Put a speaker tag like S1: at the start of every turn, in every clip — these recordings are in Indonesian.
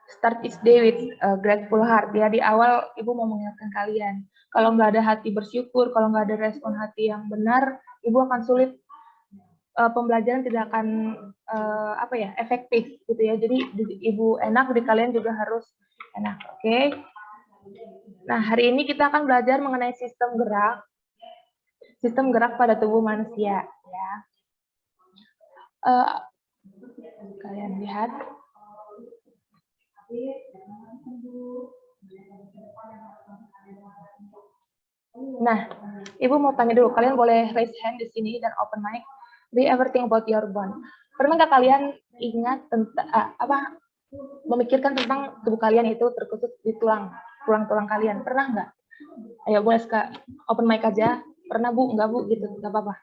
S1: start each day with a grateful heart. Ya, di awal Ibu mau mengingatkan kalian. Kalau nggak ada hati bersyukur, kalau nggak ada respon hati yang benar, Ibu akan sulit, pembelajaran tidak akan efektif gitu ya. Jadi Ibu enak, di kalian juga harus enak. Oke. Nah, hari ini kita akan belajar mengenai sistem gerak pada tubuh manusia ya. Kalian lihat. Nah, Ibu mau tanya dulu, kalian boleh raise hand di sini dan open mic. Do you ever think about your bone? Pernah nggak kalian ingat tentang memikirkan tentang tubuh kalian itu terkhusus di tulang kalian? Pernah nggak? Ayo boleh open mic aja. Pernah Bu? Nggak Bu? Gitu, nggak apa-apa.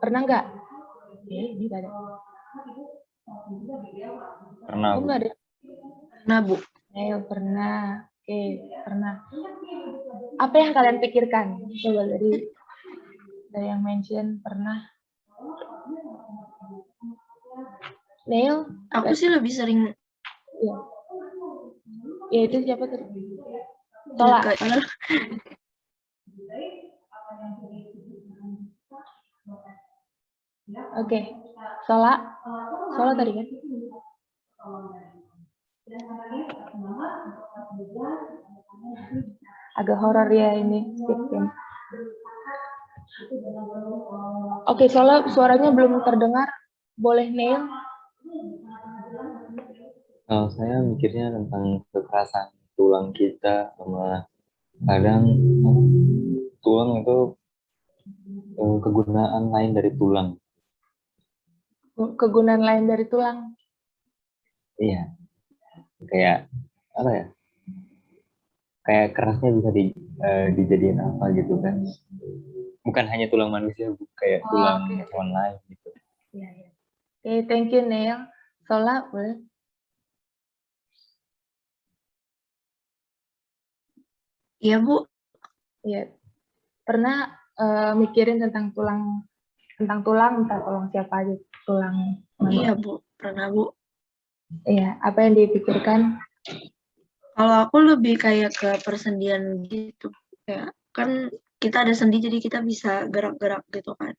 S1: Pernah nggak? Ini nggak ada.
S2: Pernah Bu.
S1: Pernah Bu. Ayo pernah. Oke, pernah. Apa yang kalian pikirkan? Coba dari yang mention pernah. Neil?
S3: Aku sih lebih sering.
S1: Ya itu siapa tadi? Sola. Oke. Sola tadi kan? Agak horor ya ini. Oke, Sola suaranya belum terdengar. Boleh Neil?
S2: Saya mikirnya tentang kekerasan tulang kita, sama kadang tulang itu kegunaan lain dari tulang.
S1: Kegunaan lain dari tulang?
S2: Iya. Kayak apa ya? Kayak kerasnya bisa dijadiin apa gitu kan? Bukan hanya tulang manusia, kayak tulang hewan lain gitu.
S1: Iya. Oke, thank you Neil. Sola boleh?
S3: Iya Bu.
S1: Iya. Pernah mikirin tentang tulang, entah tulang siapa aja, tulang manusia?
S3: Iya Bu, pernah Bu.
S1: Iya, apa yang dipikirkan?
S3: Kalau aku lebih kayak ke persendian gitu, kayak kan kita ada sendi jadi kita bisa gerak-gerak gitu kan.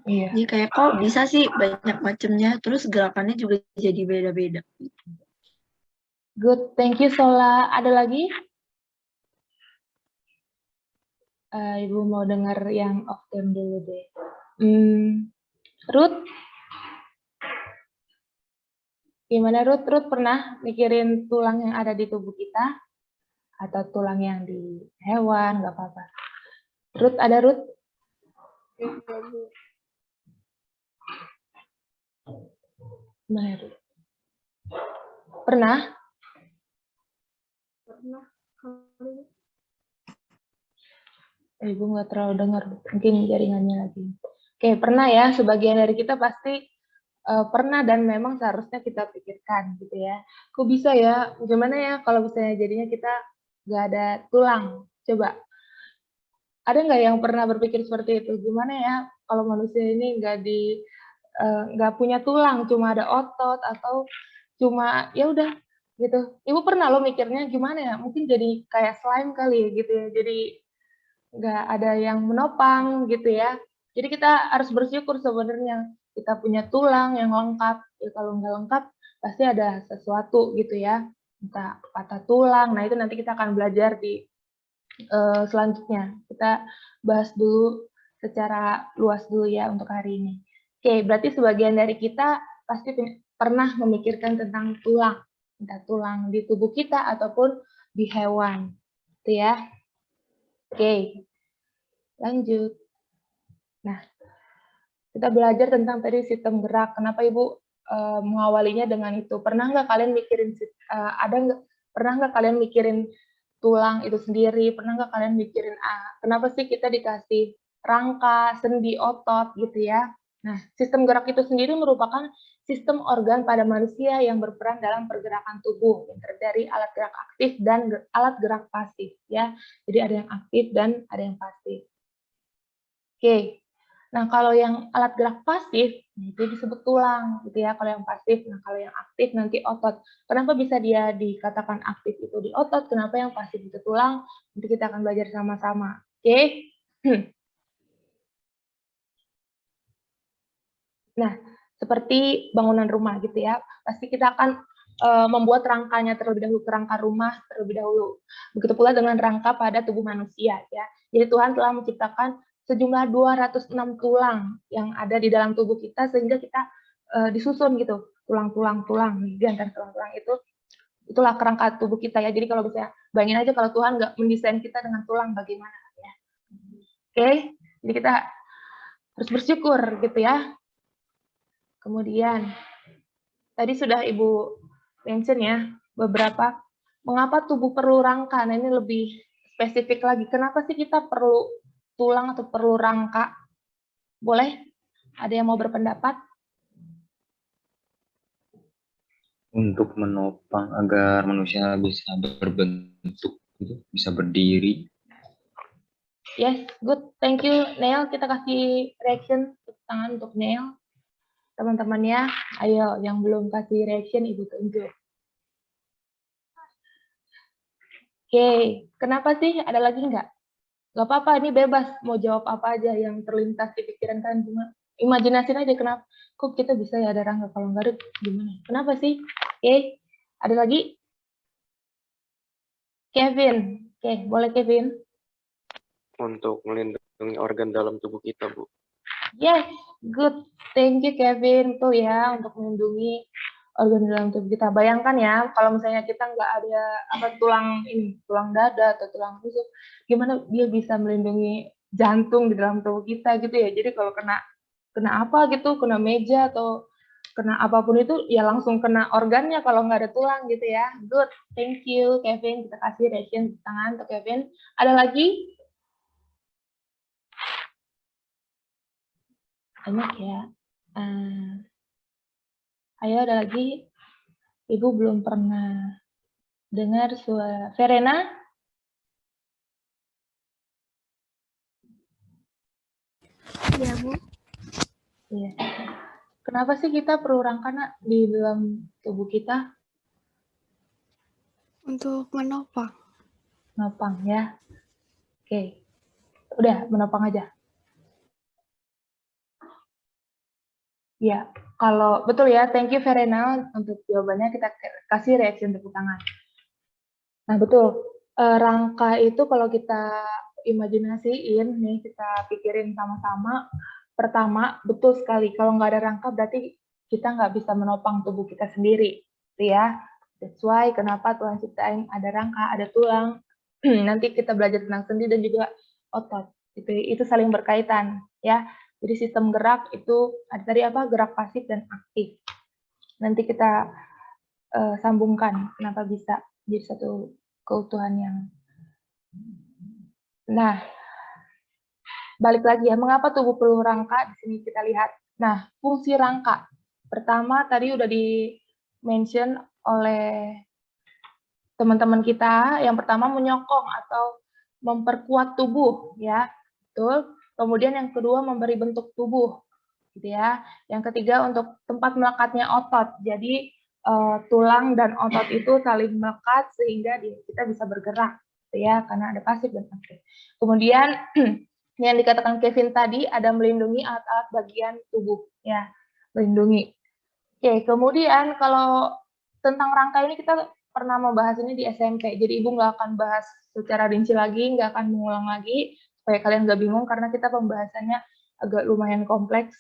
S1: Iya.
S3: Jadi kayak kok bisa sih banyak macamnya, terus gerakannya juga jadi beda-beda.
S1: Good, thank you Sola. Ada lagi? Ibu mau dengar yang off cam dulu deh. Ruth? Gimana Ruth? Ruth pernah mikirin tulang yang ada di tubuh kita? Atau tulang yang di hewan, nggak apa-apa. Ruth, ada Ruth? Gimana Ruth? Pernah? Pernah. Ibu nggak terlalu dengar, mungkin jaringannya lagi. Oke, pernah ya, sebagian dari kita pasti pernah dan memang seharusnya kita pikirkan gitu ya. Kok bisa ya, gimana ya kalau misalnya jadinya kita nggak ada tulang? Coba, ada nggak yang pernah berpikir seperti itu? Gimana ya kalau manusia ini nggak punya tulang, cuma ada otot atau cuma ya udah gitu. Ibu pernah lo mikirnya gimana ya? Mungkin jadi kayak slime kali gitu ya. Jadi nggak ada yang menopang gitu ya. Jadi kita harus bersyukur sebenarnya kita punya tulang yang lengkap. Ya, kalau nggak lengkap pasti ada sesuatu gitu ya. Entah patah tulang. Nah itu nanti kita akan belajar di selanjutnya. Kita bahas dulu secara luas dulu ya untuk hari ini. Oke, berarti sebagian dari kita pasti pernah memikirkan tentang tulang. Entah tulang di tubuh kita ataupun di hewan. Itu ya. Oke, lanjut. Nah, kita belajar tentang tadi sistem gerak. Kenapa Ibu mengawalinya dengan itu? Pernah nggak kalian mikirin, pernah nggak kalian mikirin tulang itu sendiri? Pernah nggak kalian mikirin, kenapa sih kita dikasih rangka, sendi, otot gitu ya? Nah, sistem gerak itu sendiri merupakan sistem organ pada manusia yang berperan dalam pergerakan tubuh, yang terdiri dari alat gerak aktif dan alat gerak pasif ya. Jadi ada yang aktif dan ada yang pasif. Oke, Nah, kalau yang alat gerak pasif, itu disebut tulang, gitu ya. Kalau yang pasif, nah kalau yang aktif nanti otot. Kenapa bisa dia dikatakan aktif itu di otot? Kenapa yang pasif itu tulang? Nanti kita akan belajar sama-sama. Oke? Nah, seperti bangunan rumah gitu ya. Pasti kita akan membuat rangkanya terlebih dahulu, kerangka rumah terlebih dahulu. Begitu pula dengan rangka pada tubuh manusia ya. Jadi Tuhan telah menciptakan sejumlah 206 tulang yang ada di dalam tubuh kita sehingga kita disusun gitu. Tulang-tulang di antara tulang-tulang itu itulah kerangka tubuh kita ya. Jadi kalau bisa bayangin aja kalau Tuhan nggak mendesain kita dengan tulang bagaimana ya. Oke, jadi kita harus bersyukur gitu ya. Kemudian tadi sudah Ibu mention ya beberapa mengapa tubuh perlu rangka. Nah, ini lebih spesifik lagi. Kenapa sih kita perlu tulang atau perlu rangka? Boleh? Ada yang mau berpendapat?
S2: Untuk menopang agar manusia bisa berbentuk, gitu, bisa berdiri.
S1: Yes, good. Thank you, Neil. Kita kasih reaction tangan untuk Neil. Teman-temannya, ayo yang belum kasih reaction Ibu tunjuk. Oke, kenapa sih? Ada lagi nggak? Nggak apa-apa, ini bebas. Mau jawab apa aja yang terlintas di pikiran kalian. Cuma imajinasin aja kenapa. Kok kita bisa ya ada rangka kalau nggak ada gimana? Kenapa sih? Oke, ada lagi? Kevin. Oke, boleh Kevin.
S4: Untuk melindungi organ dalam tubuh kita, Bu.
S1: Yes, good. Thank you Kevin. Tuh ya, untuk melindungi organ dalam tubuh kita. Bayangkan ya, kalau misalnya kita nggak ada tulang dada atau tulang rusuk, gimana dia bisa melindungi jantung di dalam tubuh kita gitu ya. Jadi kalau kena apa gitu, kena meja atau kena apapun itu, ya langsung kena organnya kalau nggak ada tulang gitu ya. Good, thank you Kevin. Kita kasih reaction di tangan untuk Kevin. Ada lagi? Banyak ya. Ayo ada lagi. Ibu belum pernah dengar suara Verena?
S5: Iya, Bu.
S1: Iya. Kenapa sih kita perlu rangka di dalam tubuh kita?
S5: Untuk menopang.
S1: Menopang ya. Oke. Udah, menopang aja. Ya, kalau betul ya, thank you Verena untuk jawabannya. Kita kasih reaction tepuk tangan. Nah, betul. Rangka itu kalau kita imajinasiin, nih kita pikirin sama-sama. Pertama, betul sekali. Kalau nggak ada rangka, berarti kita nggak bisa menopang tubuh kita sendiri. Gitu ya. That's why kenapa Tuhan ciptain ada rangka, ada tulang. Nanti kita belajar tentang sendi dan juga otot. Itu saling berkaitan. Ya. Jadi sistem gerak itu ada tadi apa? Gerak pasif dan aktif. Nanti kita sambungkan kenapa bisa jadi satu keutuhan yang. Nah, balik lagi ya, mengapa tubuh perlu rangka? Di sini kita lihat. Nah, fungsi rangka. Pertama tadi udah di-mention oleh teman-teman kita. Yang pertama menyokong atau memperkuat tubuh, ya. Betul. Kemudian yang kedua memberi bentuk tubuh, gitu ya. Yang ketiga untuk tempat melekatnya otot. Jadi tulang dan otot itu saling melekat sehingga kita bisa bergerak, gitu ya, karena ada pasif dan aktif. Kemudian yang dikatakan Kevin tadi ada melindungi alat-alat bagian tubuh, ya, melindungi. Oke, kemudian kalau tentang rangka ini kita pernah membahas ini di SMP, jadi Ibu nggak akan bahas secara rinci lagi, nggak akan mengulang lagi, supaya kalian nggak bingung, karena kita pembahasannya agak lumayan kompleks.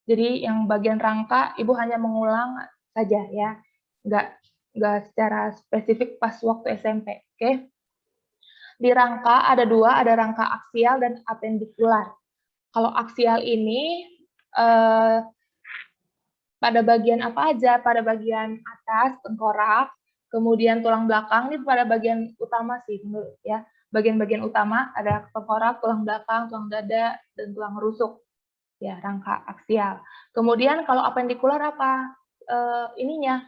S1: Jadi yang bagian rangka, Ibu hanya mengulang saja ya, nggak secara spesifik pas waktu SMP, oke? Di rangka ada dua, ada rangka aksial dan apendikular. Kalau aksial ini pada bagian apa aja? Pada bagian atas, tengkorak, kemudian tulang belakang, ini pada bagian utama sih, menurut ya. Bagian-bagian utama ada tengkorak, tulang belakang, tulang dada, dan tulang rusuk. Ya, rangka aksial. Kemudian kalau apendikular apa? Ininya,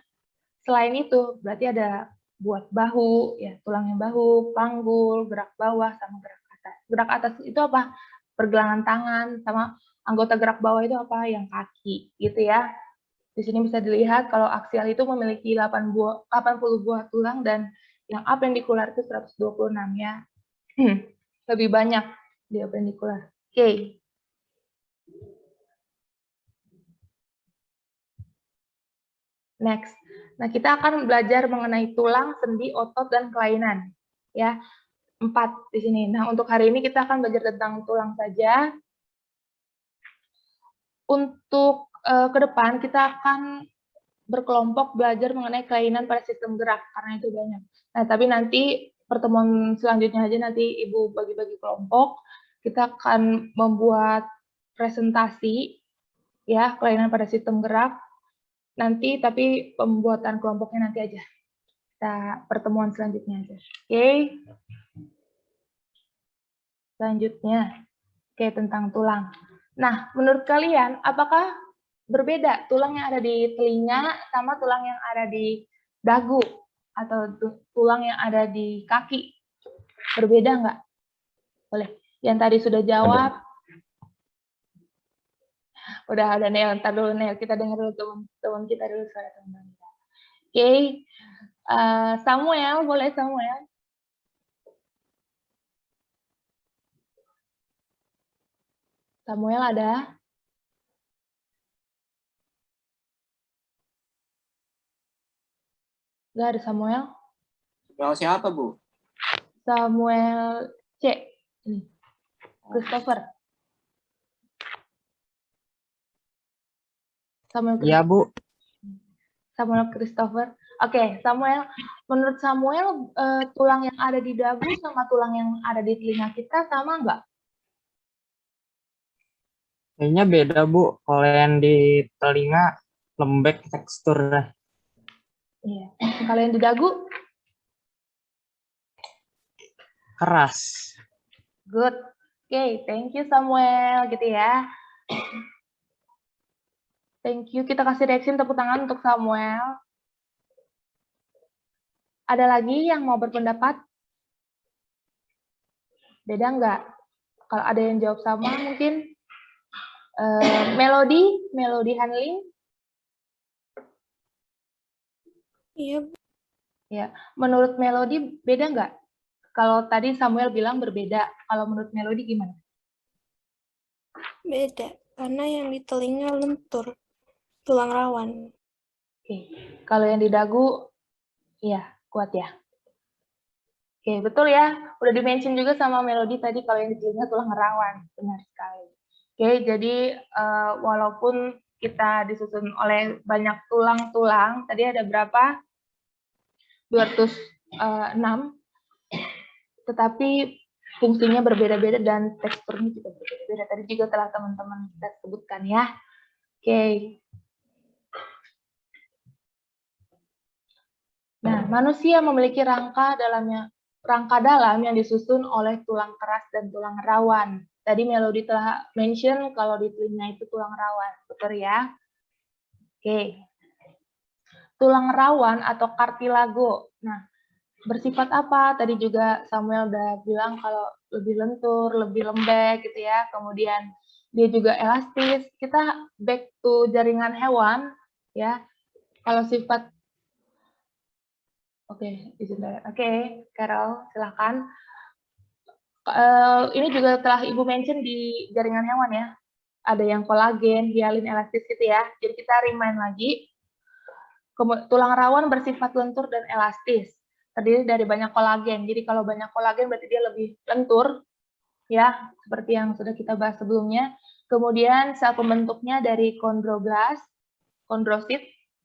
S1: selain itu, berarti ada buat bahu, ya tulangnya bahu, panggul, gerak bawah, sama gerak atas. Gerak atas itu apa? Pergelangan tangan, sama Anggota gerak bawah itu apa? Yang kaki, gitu ya. Di sini bisa dilihat kalau aksial itu memiliki 80 buah tulang dan yang apendikular itu 126 ya. Lebih banyak di apendikular. Oke. Next. Nah, kita akan belajar mengenai tulang, sendi, otot, dan kelainan. Ya, 4 di sini. Nah, untuk hari ini kita akan belajar tentang tulang saja. Untuk ke depan kita akan berkelompok belajar mengenai kelainan pada sistem gerak karena itu banyak. Nah, tapi nanti pertemuan selanjutnya aja nanti Ibu bagi-bagi kelompok. Kita akan membuat presentasi ya kelainan pada sistem gerak. Nanti tapi pembuatan kelompoknya nanti aja. Kita pertemuan selanjutnya aja. Oke. Selanjutnya. Oke, tentang tulang. Nah, menurut kalian apakah berbeda tulang yang ada di telinga sama tulang yang ada di dagu atau tulang yang ada di kaki? Berbeda nggak? Boleh. Yang tadi sudah jawab. Udah Nel, ntar dulu Nel, kita dengar dulu teman-teman kita dulu suara teman-teman. Oke. Samuel, boleh Samuel? Samuel ada? Nggak ada Samuel?
S6: Samuel siapa, Bu?
S1: Samuel C. Christopher. Samuel
S6: Iya, Bu.
S1: Samuel Christopher. Oke, Samuel. Menurut Samuel, tulang yang ada di dagu sama tulang yang ada di telinga kita sama nggak?
S6: Kayaknya beda, Bu. Kalau yang di telinga lembek teksturnya.
S1: Iya. Kalau yang di dagu?
S6: Keras.
S1: Good. Oke, thank you Samuel, gitu ya. Thank you. Kita kasih reaction tepuk tangan untuk Samuel. Ada lagi yang mau berpendapat? Beda nggak? Kalau ada yang jawab sama mungkin Melody Hanlin.
S5: Iya, Bu.
S1: Ya, menurut Melody beda nggak? Kalau tadi Samuel bilang berbeda, kalau menurut Melody gimana?
S5: Beda. Karena yang di telinga lentur. Tulang rawan.
S1: Oke, kalau yang di dagu, iya kuat ya. Oke, betul ya. Udah di-mention juga sama Melody tadi kalau yang di telinga tulang rawan. Benar sekali. Oke, jadi walaupun kita disusun oleh banyak tulang-tulang, tadi ada berapa? 206. Tetapi fungsinya berbeda-beda dan teksturnya juga berbeda-beda. Tadi juga telah teman-teman kita sebutkan ya. Oke. Nah, manusia memiliki rangka dalam yang disusun oleh tulang keras dan tulang rawan. Tadi Melody telah mention kalau di telinga itu tulang rawan, betul ya? Oke. Tulang rawan atau kartilago. Nah, bersifat apa? Tadi juga Samuel udah bilang kalau lebih lentur, lebih lembek gitu ya. Kemudian dia juga elastis. Kita back to jaringan hewan ya. Kalau sifat Oke, Carol, silahkan. Ini juga telah Ibu mention di jaringan hewan ya. Ada yang kolagen, hialin, elastis gitu ya. Jadi kita remind lagi. Tulang rawan bersifat lentur dan elastis. Terdiri dari banyak kolagen. Jadi kalau banyak kolagen berarti dia lebih lentur. Ya, seperti yang sudah kita bahas sebelumnya. Kemudian sel pembentuknya dari kondrosit,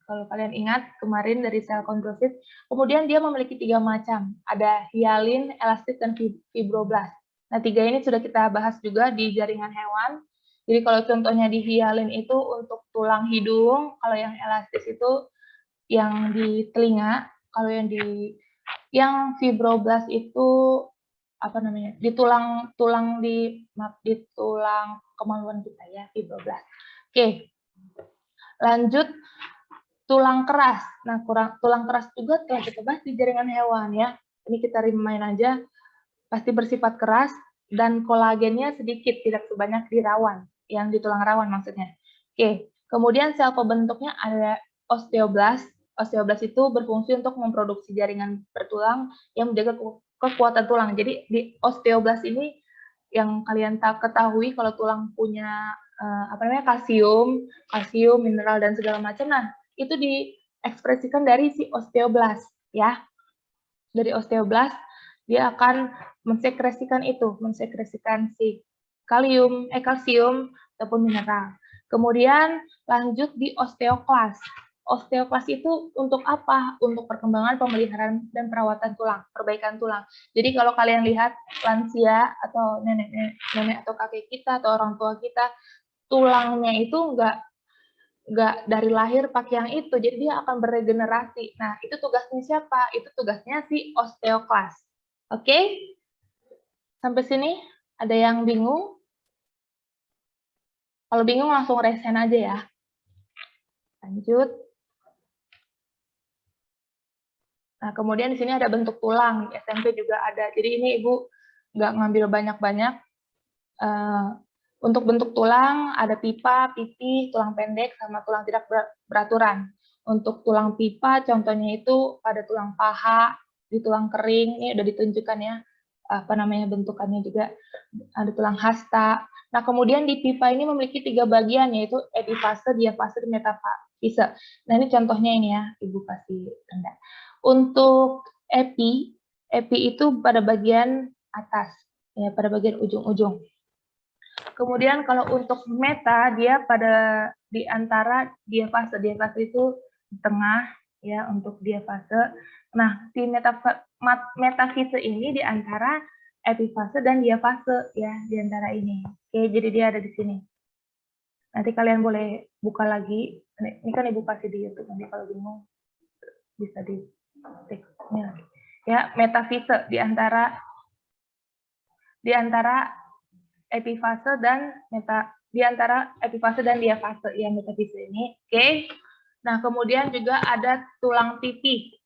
S1: kalau kalian ingat kemarin dari sel kondrosit. Kemudian dia memiliki 3 macam. Ada hialin, elastis, dan fibroblast. Nah, 3 ini sudah kita bahas juga di jaringan hewan. Jadi kalau contohnya di hialin itu untuk tulang hidung, kalau yang elastis itu yang di telinga, kalau yang fibroblast itu apa namanya? Di tulang kemaluan kita ya, fibroblast. Oke. Lanjut tulang keras. Nah, tulang keras juga telah kita bahas di jaringan hewan ya. Ini kita remind aja, pasti bersifat keras dan kolagennya sedikit, tidak sebanyak di rawan. yang di tulang rawan maksudnya. Oke, kemudian sel pembentuknya ada osteoblast. Osteoblast itu berfungsi untuk memproduksi jaringan bertulang yang menjaga kekuatan tulang. Jadi di osteoblast ini yang kalian tak ketahui kalau tulang punya kalsium, mineral dan segala macam. Nah, itu diekspresikan dari si osteoblast ya. Dari osteoblast dia akan mensekresikan si kalsium ataupun mineral. Kemudian lanjut di osteoklas. Osteoklas itu untuk apa? Untuk perkembangan, pemeliharaan, dan perawatan tulang, perbaikan tulang. Jadi kalau kalian lihat lansia atau nenek atau kakek kita atau orang tua kita, tulangnya itu nggak dari lahir pakai yang itu, jadi dia akan beregenerasi. Nah, itu tugasnya siapa? Itu tugasnya si osteoklas. Oke? Sampai sini ada yang bingung? Kalau bingung langsung resen aja ya. Lanjut. Nah, kemudian di sini ada bentuk tulang, SMP juga ada. Jadi ini Ibu nggak ngambil banyak-banyak. Untuk bentuk tulang ada pipa, pipih, tulang pendek, sama tulang tidak beraturan. Untuk tulang pipa contohnya itu pada tulang paha, di tulang kering, ini udah ditunjukkan ya, bentukannya juga. Ada tulang hasta. Nah, kemudian di pipa ini memiliki 3 bagian, yaitu epifase, diafase, dan metafise. Nah, ini contohnya ini ya, Ibu kasih tanda. Untuk epi itu pada bagian atas, ya, pada bagian ujung-ujung. Kemudian kalau untuk meta, dia pada di antara diafase. Diafase itu di tengah, ya, untuk diafase. Nah, si metafise ini di antara epifase dan diafase, ya, di antara ini. Oke, jadi dia ada di sini. Nanti kalian boleh buka lagi. Ini kan Ibu kasih di YouTube, nanti kalau bingung bisa di ini lagi. Ya, metafise di antara epifase dan epifase dan diafase yang metafise ini. Oke. Nah, kemudian juga ada tulang pipi.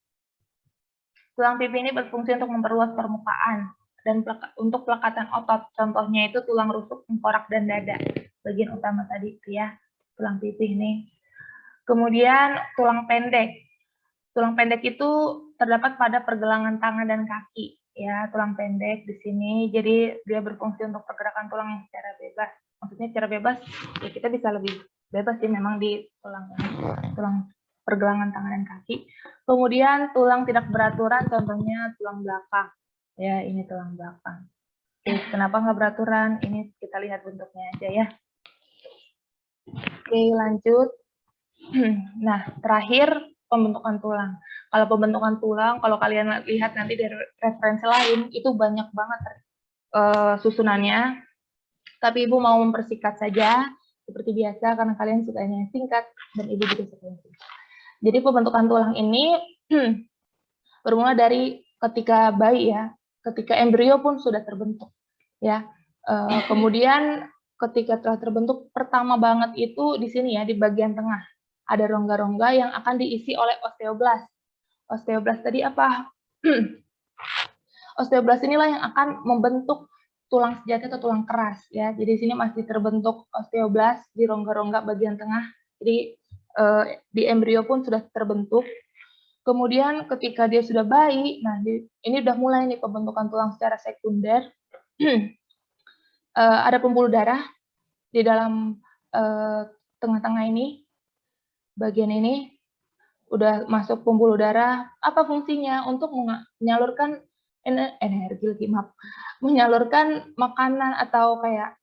S1: Tulang pipi ini berfungsi untuk memperluas permukaan dan untuk pelekatan otot. Contohnya itu tulang rusuk, tengkorak, dan dada. Bagian utama tadi itu ya, tulang pipi ini. Kemudian tulang pendek. Tulang pendek itu terdapat pada pergelangan tangan dan kaki. Ya, tulang pendek di sini, jadi dia berfungsi untuk pergerakan tulang yang secara bebas. Maksudnya secara bebas, ya kita bisa lebih bebas sih memang di tulang pergelangan tangan dan kaki. Kemudian tulang tidak beraturan, contohnya tulang belakang. Ya, ini tulang belakang. Oke, kenapa nggak beraturan? Ini kita lihat bentuknya aja ya. Oke, lanjut. Nah, terakhir pembentukan tulang. Kalau pembentukan tulang, kalau kalian lihat nanti dari referensi lain, itu banyak banget susunannya. Tapi Ibu mau mempersingkat saja, seperti biasa, karena kalian sukanya singkat, dan Ibu juga suka singkat. Jadi pembentukan tulang ini bermula dari ketika bayi ya, ketika embrio pun sudah terbentuk. Ya, kemudian ketika telah terbentuk, pertama banget itu di sini ya, di bagian tengah. Ada rongga-rongga yang akan diisi oleh osteoblast. Osteoblast tadi apa? Osteoblast inilah yang akan membentuk tulang sejati atau tulang keras ya. Jadi di sini masih terbentuk osteoblast di rongga-rongga bagian tengah. Jadi di embrio pun sudah terbentuk. Kemudian ketika dia sudah bayi, nah ini udah mulai nih pembentukan tulang secara sekunder. Ada pembuluh darah di dalam tengah-tengah ini. Bagian ini udah masuk pembuluh darah. Apa fungsinya? Untuk menyalurkan energi, menyalurkan makanan atau kayak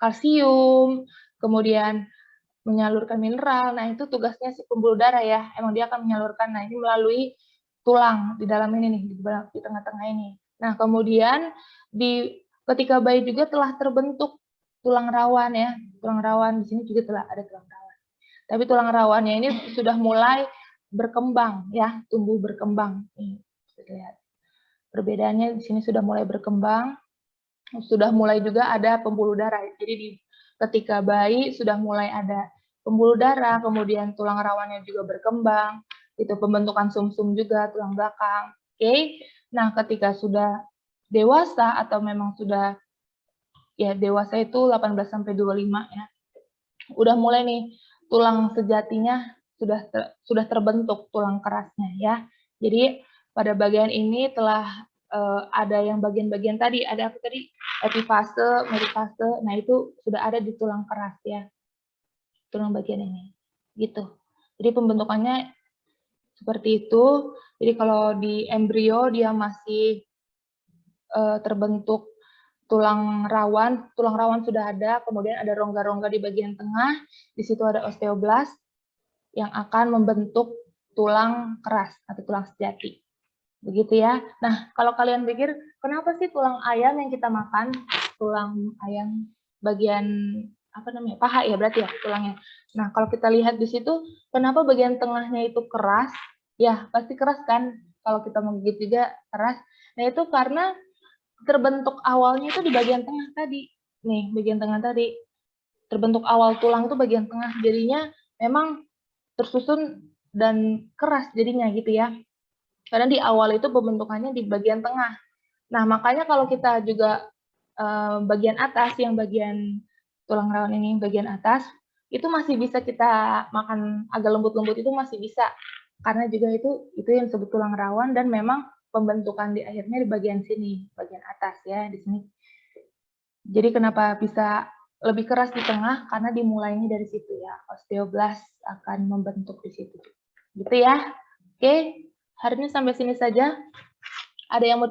S1: kalsium, kemudian menyalurkan mineral. Nah, itu tugasnya si pembuluh darah ya. Emang dia akan menyalurkan. Nah, ini melalui tulang di dalam ini nih, di tengah-tengah ini. Nah, kemudian ketika bayi juga telah terbentuk tulang rawan ya. Tulang rawan di sini juga telah ada tulang rawan. Tapi tulang rawannya ini sudah mulai berkembang ya, tumbuh berkembang. Nih, lihat. Perbedaannya di sini sudah mulai berkembang, sudah mulai juga ada pembuluh darah. Jadi ketika bayi sudah mulai ada pembuluh darah, kemudian tulang rawannya juga berkembang, itu pembentukan sumsum juga tulang belakang. Oke. Nah, ketika sudah dewasa atau memang sudah ya dewasa itu 18 sampai 25 ya. udah mulai nih tulang sejatinya sudah terbentuk tulang kerasnya ya. Jadi pada bagian ini telah ada yang bagian-bagian tadi, ada apa tadi? Epifase, metafase. Nah, itu sudah ada di tulang keras ya. Tulang bagian ini. Gitu. Jadi pembentukannya seperti itu. Jadi kalau di embrio dia masih terbentuk tulang rawan sudah ada, kemudian ada rongga-rongga di bagian tengah, di situ ada osteoblast yang akan membentuk tulang keras atau tulang sejati. Begitu ya. Nah, kalau kalian pikir, kenapa sih tulang ayam yang kita makan, tulang ayam bagian apa namanya? Paha ya berarti ya tulangnya. Nah, kalau kita lihat di situ, kenapa bagian tengahnya itu keras? Ya, pasti keras kan. Kalau kita menggigit juga keras. Nah, itu karena terbentuk awalnya itu di bagian tengah tadi. Nih, bagian tengah tadi. Terbentuk awal tulang itu bagian tengah. Jadinya memang tersusun dan keras jadinya gitu ya. Karena di awal itu pembentukannya di bagian tengah. Nah, makanya kalau kita juga bagian atas, yang bagian tulang rawan ini, bagian atas, itu masih bisa kita makan agak lembut-lembut itu masih bisa. Karena juga itu yang disebut tulang rawan dan memang pembentukan di akhirnya di bagian sini, bagian atas ya, di sini. Jadi kenapa bisa lebih keras di tengah? Karena dimulainya dari situ ya, osteoblast akan membentuk di situ. Gitu ya. Oke, hari ini sampai sini saja. Ada yang mau